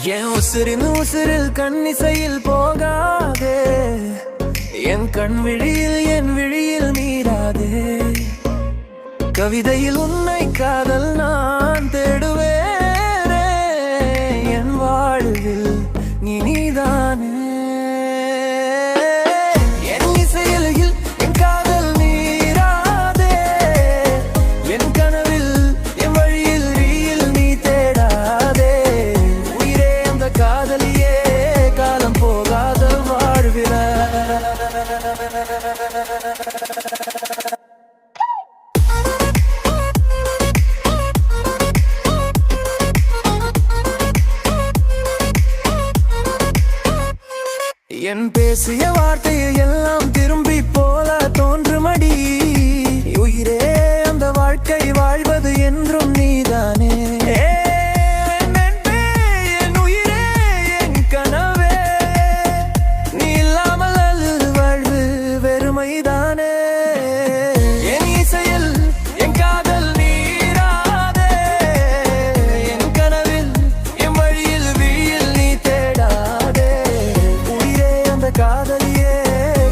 என் உசிரில் கண்ணிசையில் போகாதே, என் கண் விழியில் என் விழியில் மீறாதே. கவிதையில் உன்னை காதல் நான் தேடுவேனே, என் வாழ்வில் நீதானே. என் இசையில் என் காதல் நீராதே, என் கனவில் என் வழியில் ரீயில் நீ தேடாதே. உயிரே அந்த காதலியே, காலம் போகாத வாழ்வில. என் பேசிய வார்த்தையை எல்லாம் திரும்பி போல தோன்றுமடி. உயிரே அந்த வாழ்க்கை வாழ்வது என்றும் நீதானே. என் உயிரே என் கனவே, நீ இல்லாமல் அது வாழ்வு வெறுமைதானே. என் இசையில் என் காதல் நீராதே, என் கனவில் என் வழியில் விழியில் நீ தேடாதே. காதலியே,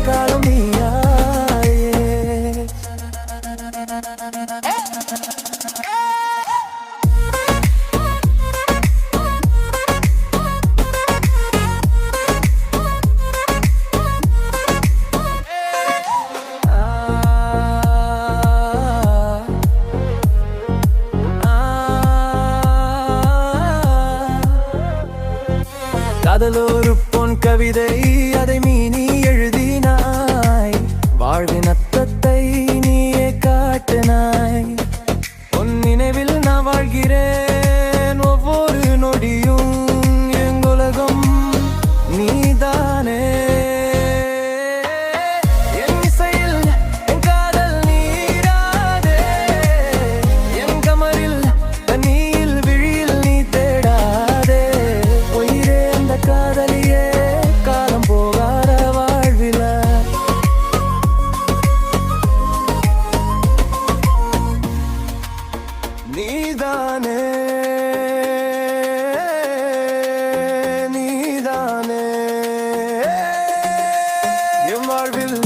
காலம் நீயாயே. காதலோரு பொன் கவிதை, அதை நீ எழுதினாய். வாழ்வின் அர்த்தத்தை நீயே காட்டினாய். உன் நினைவில் நான் வாழ்கிறேன், ஒவ்வொரு நொடியும் எங்குலகம் நீதானே. என் இசையில் என் காதல் நீராதே, என் கமரில் தண்ணியில் விழியில் நீ தேடாதே. உயிரே அந்த காதலியே, காலம் போகாத வாழ்வில. நீதானே, நீதானே என் வாழ்வில்